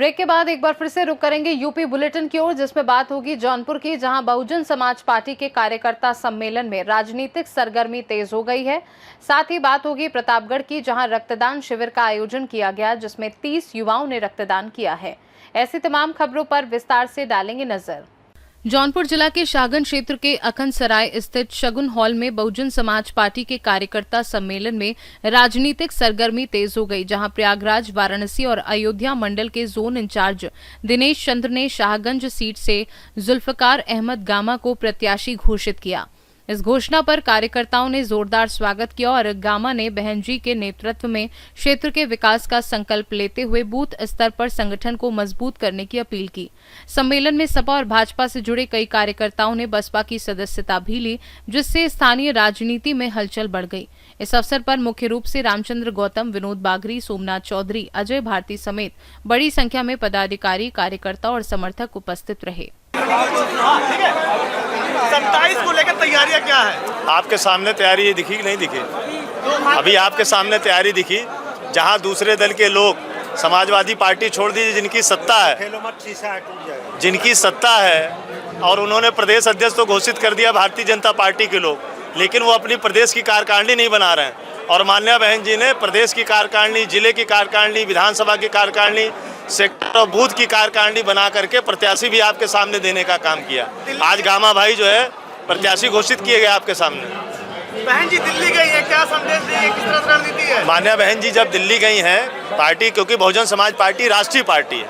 Break के बाद एक बार फिर से रुक करेंगे यूपी बुलेटिन की ओर, जिसमें बात होगी जौनपुर की, जहां बहुजन समाज पार्टी के कार्यकर्ता सम्मेलन में राजनीतिक सरगर्मी तेज हो गई है। साथ ही बात होगी प्रतापगढ़ की, जहां रक्तदान शिविर का आयोजन किया गया, जिसमें 30 युवाओं ने रक्तदान किया है। ऐसी तमाम खबरों पर विस्तार से डालेंगे नजर। जौनपुर जिला के शाहगंज क्षेत्र के अखंड सराय स्थित शगुन हॉल में बहुजन समाज पार्टी के कार्यकर्ता सम्मेलन में राजनीतिक सरगर्मी तेज हो गई, जहां प्रयागराज, वाराणसी और अयोध्या मंडल के जोन इंचार्ज दिनेश चंद्र ने शाहगंज सीट से जुल्फकार अहमद गामा को प्रत्याशी घोषित किया। इस घोषणा पर कार्यकर्ताओं ने जोरदार स्वागत किया और गामा ने बहन जी के नेतृत्व में क्षेत्र के विकास का संकल्प लेते हुए बूथ स्तर पर संगठन को मजबूत करने की अपील की। सम्मेलन में सपा और भाजपा से जुड़े कई कार्यकर्ताओं ने बसपा की सदस्यता भी ली, जिससे स्थानीय राजनीति में हलचल बढ़ गई। इस अवसर पर मुख्य रूप से रामचंद्र गौतम, विनोद बागरी, सोमनाथ चौधरी, अजय भारती समेत बड़ी संख्या में पदाधिकारी, कार्यकर्ता और समर्थक उपस्थित रहे। 27 को लेकर तैयारियां क्या है? आपके सामने तैयारी दिखी कि नहीं दिखी? अभी आपके सामने तैयारी दिखी। जहां दूसरे दल के लोग समाजवादी पार्टी छोड़ दीजिए, जिनकी सत्ता है और उन्होंने प्रदेश अध्यक्ष तो घोषित कर दिया भारतीय जनता पार्टी के लोग, लेकिन वो अपनी प्रदेश की कार्यकारिणी नहीं बना रहे हैं। और मान्या बहन जी ने प्रदेश की कार्यकारिणी, जिले की कार्यकारिणी, विधानसभा की कार्यकारिणी, सेक्टर और बूथ की कार्यकारिणी बना करके प्रत्याशी भी आपके सामने देने का काम किया। आज गामा भाई जो है प्रत्याशी घोषित किए गए आपके सामने। बहन जी दिल्ली गई है, क्या संदेश देंगे, किस तरह से रणनीति है? मान्या बहन जी जब दिल्ली गई हैं पार्टी, क्योंकि बहुजन समाज पार्टी राष्ट्रीय पार्टी है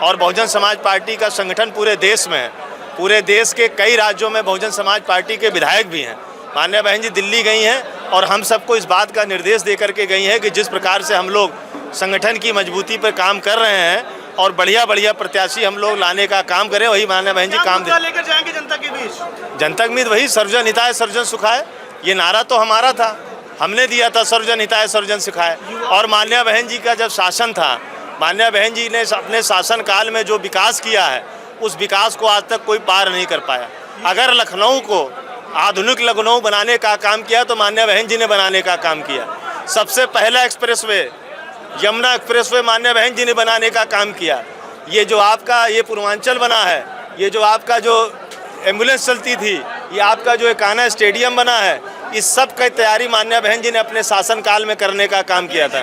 और बहुजन समाज पार्टी का संगठन पूरे देश में है। पूरे देश के कई राज्यों में बहुजन समाज पार्टी के विधायक भी हैं। मान्या बहन जी दिल्ली गई हैं और हम सबको इस बात का निर्देश दे करके गई हैं कि जिस प्रकार से हम लोग संगठन की मजबूती पर काम कर रहे हैं और बढ़िया प्रत्याशी हम लोग लाने का काम करें, वही मान्या बहन जी काम लेकर जाएंगे जनता के बीच। जनता के बीच वही सर्वजन हिताय सर्वजन सुखाय, ये नारा तो हमारा था, हमने दिया था सर्वजन हिताय सर्वजन सुखाय। और मान्या बहन जी का जब शासन था, मान्या बहन जी ने अपने शासन काल में जो विकास किया है, उस विकास को आज तक कोई पार नहीं कर पाया। अगर लखनऊ को आधुनिक लखनऊ बनाने का काम किया तो मान्या बहन जी ने बनाने का काम किया। सबसे पहला एक्सप्रेसवे यमुना एक्सप्रेसवे मान्या बहन जी ने बनाने का काम किया। ये जो आपका ये पूर्वांचल बना है, ये जो आपका जो एम्बुलेंस चलती थी, ये आपका जो कान्हा स्टेडियम बना है, इस सब की तैयारी मान्या बहन जी ने अपने शासनकाल में करने का काम किया था।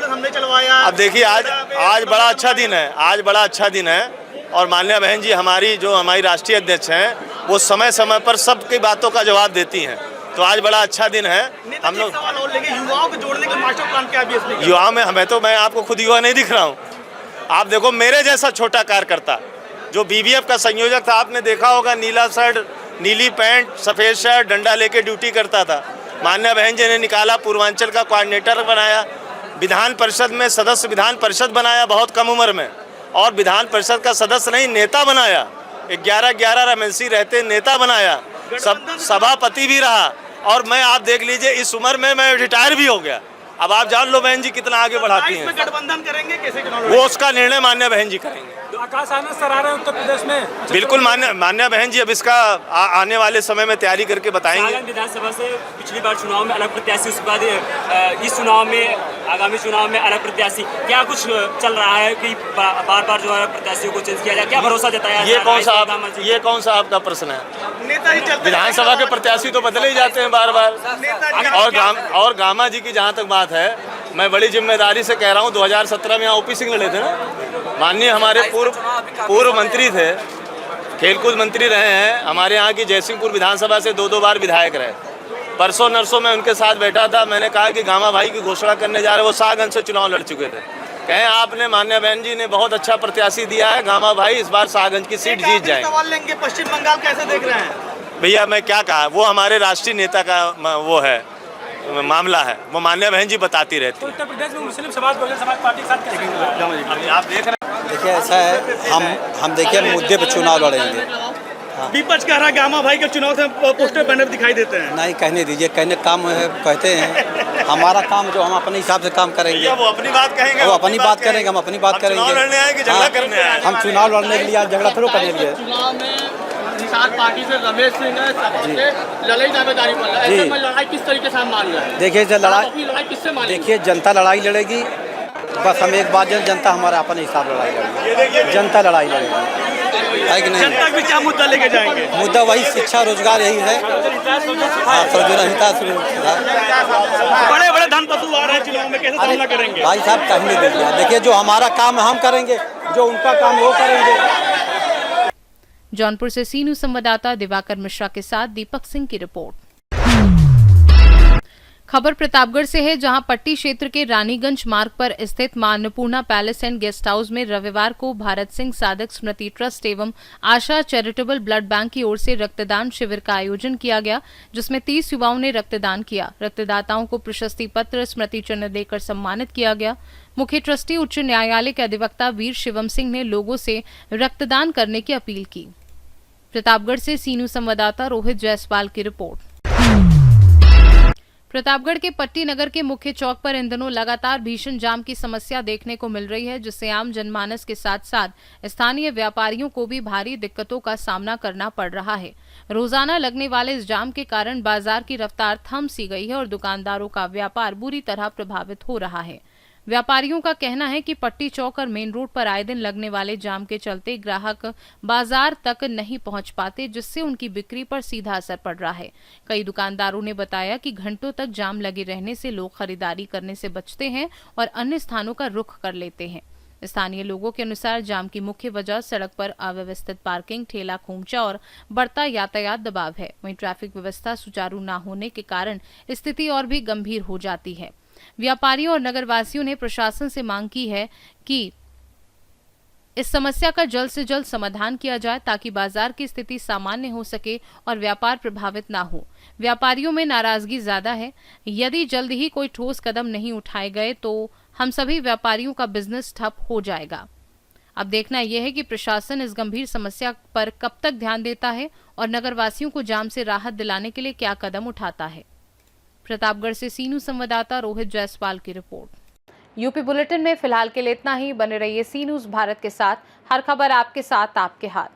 हमने चलवाया। अब देखिए आज बड़ा अच्छा दिन है, आज बड़ा अच्छा दिन है और मान्या बहन जी हमारी राष्ट्रीय अध्यक्ष हैं, वो समय समय पर सबकी बातों का जवाब देती हैं। तो आज बड़ा अच्छा दिन है। हम लोग युवाओं को जोड़ने का मास्टर प्लान क्या भी है? युवा में मैं आपको खुद युवा नहीं दिख रहा हूँ। आप देखो मेरे जैसा छोटा कार्यकर्ता जो बीबीएफ का संयोजक था, आपने देखा होगा, नीला शर्ट, नीली पैंट, सफ़ेद शर्ट, डंडा लेके ड्यूटी करता था। मान्या बहन जी ने निकाला, पूर्वांचल का कोऑर्डिनेटर बनाया, विधान परिषद में सदस्य विधान परिषद बनाया बहुत कम उम्र में, और विधान परिषद का सदस्य नहीं नेता बनाया। 11 एमएलसी रहते नेता बनाया, सभापति भी रहा। और मैं आप देख लीजिए इस उम्र में मैं रिटायर भी हो गया। अब आप जान लो बहन जी कितना आगे बढ़ाती हैं। गठबंधन करेंगे कैसे? वो उसका निर्णय मान्या बहन जी करेंगे। आकाश आनंद सर आ रहे हैं उत्तर प्रदेश में। बिल्कुल मान्या बहन जी अब इसका आने वाले समय में तैयारी करके बताएंगे। विधानसभा से पिछली बार चुनाव में अलग प्रत्याशी, उसके बाद इस चुनाव में, आगामी चुनाव में अलग प्रत्याशी, क्या कुछ चल रहा है कि बार जो है प्रत्याशियों को चेंज किया जाए? क्या भरोसा जताया? ये कौन सा आपका प्रश्न है? नेता ही चलते, विधानसभा के प्रत्याशी तो बदले ही जाते हैं बार बार। और गामा जी की जहाँ तक बात है, मैं बड़ी जिम्मेदारी से कह रहा हूँ, 2017 में यहाँ ओपी सिंह लड़े थे ना, माननीय हमारे पूर्व मंत्री थे, खेलकूद मंत्री रहे हैं, हमारे यहाँ की जयसिंहपुर विधानसभा से 2 बार विधायक रहे। परसों नरसों में उनके साथ बैठा था, मैंने कहा कि गामा भाई की घोषणा करने जा रहे, वो शाहगंज से चुनाव लड़ चुके थे। कहें आपने, मान्या बहन जी ने बहुत अच्छा प्रत्याशी दिया है, गामा भाई इस बार शाहगंज की सीट जीत जाए। सवाल लेंगे, पश्चिम बंगाल कैसे देख रहे हैं? भैया मैं क्या कहा, वो हमारे राष्ट्रीय नेता का वो है मामला है, वो मान्या बहन जी बताती रहती है। उत्तर प्रदेश में मुस्लिम समाज बहुजन समाज पार्टी के साथ करेंगे? आप देख रहे हैं, देखिए ऐसा है, हम देखिए मुद्दे पर चुनाव लड़ेंगे। विपक्ष कह रहा है गामा भाई के चुनाव से पोस्टर बैनर दिखाई देते हैं। नहीं, कहने दीजिए, कहने काम है, कहते हैं हमारा काम जो हम अपने हिसाब से काम करेंगे। वो अपनी बात कहेंगे, वो अपनी बात करेंगे, हम अपनी बात करेंगे। चुनाव लड़ने आए कि झगड़ा करने आए? हम चुनाव लड़ने के लिए झगड़ा थोड़ा करने के लिए। चुनाव में निषाद पार्टी से रमेश सिंह लड़ाई दावेदारी पर ऐसे में लड़ाई किस तरीके से मान रहे हैं? देखिए लड़ाई किससे मानेंगे? देखिए जनता लड़ाई लड़ेगी बस हम एक बात जनता हमारा अपने हिसाब लड़ाई लड़ेगी, जनता लड़ाई लड़ेगी, है कि नहीं। जनता भी क्या मुद्दा लेके जाएंगे? मुद्दा वही शिक्षा रोजगार यही है। हाँ, बड़े बड़े धन पशु आ रहे हैं चुनाव में, कैसे सामना करेंगे? भाई साहब कहीं नहीं देखिए, देखिए जो हमारा काम हम करेंगे, जो उनका काम वो करेंगे। जौनपुर से सी न्यूज संवाददाता दिवाकर मिश्रा के साथ दीपक सिंह की रिपोर्ट। खबर प्रतापगढ़ से है, जहां पट्टी क्षेत्र के रानीगंज मार्ग पर स्थित मां Annapurna palace and guest house में रविवार को भारत सिंह साधक स्मृति ट्रस्ट एवं आशा चैरिटेबल ब्लड बैंक की ओर से रक्तदान शिविर का आयोजन किया गया, जिसमें 30 युवाओं ने रक्तदान किया। रक्तदाताओं को प्रशस्ति पत्र, स्मृति चिन्ह देकर सम्मानित किया गया। मुख्य ट्रस्टी उच्च न्यायालय के अधिवक्ता वीर शिवम सिंह ने लोगों से रक्तदान करने की अपील की। प्रतापगढ़ से सी न्यूज संवाददाता रोहित जायसवाल की रिपोर्ट। प्रतापगढ़ के पट्टी नगर के मुख्य चौक पर इन दिनों लगातार भीषण जाम की समस्या देखने को मिल रही है, जिससे आम जनमानस के साथ साथ स्थानीय व्यापारियों को भी भारी दिक्कतों का सामना करना पड़ रहा है। रोजाना लगने वाले इस जाम के कारण बाजार की रफ्तार थम सी गई है और दुकानदारों का व्यापार बुरी तरह प्रभावित हो रहा है। व्यापारियों का कहना है कि पट्टी चौक और मेन रोड पर आए दिन लगने वाले जाम के चलते ग्राहक बाजार तक नहीं पहुंच पाते, जिससे उनकी बिक्री पर सीधा असर पड़ रहा है। कई दुकानदारों ने बताया कि घंटों तक जाम लगे रहने से लोग खरीदारी करने से बचते हैं और अन्य स्थानों का रुख कर लेते हैं। स्थानीय लोगों के अनुसार जाम की मुख्य वजह सड़क पर अव्यवस्थित पार्किंग, ठेला खोमचा और बढ़ता यातायात दबाव है। वहीं ट्रैफिक व्यवस्था सुचारू न होने के कारण स्थिति और भी गंभीर हो जाती है। व्यापारियों और नगरवासियों ने प्रशासन से मांग की है कि इस समस्या का जल्द से जल्द समाधान किया जाए, ताकि बाजार की स्थिति सामान्य हो सके और व्यापार प्रभावित ना हो। व्यापारियों में नाराजगी ज्यादा है। यदि जल्द ही कोई ठोस कदम नहीं उठाए गए तो हम सभी व्यापारियों का बिजनेस ठप हो जाएगा। अब देखना यह है कि प्रशासन इस गंभीर समस्या पर कब तक ध्यान देता है और नगरवासियों को जाम से राहत दिलाने के लिए क्या कदम उठाता है। प्रतापगढ़ से सी न्यूज संवाददाता रोहित जायसवाल की रिपोर्ट। यूपी बुलेटिन में फिलहाल के लिए इतना ही। बने रहिए सी न्यूज भारत के साथ। हर खबर आपके साथ, आपके हाथ।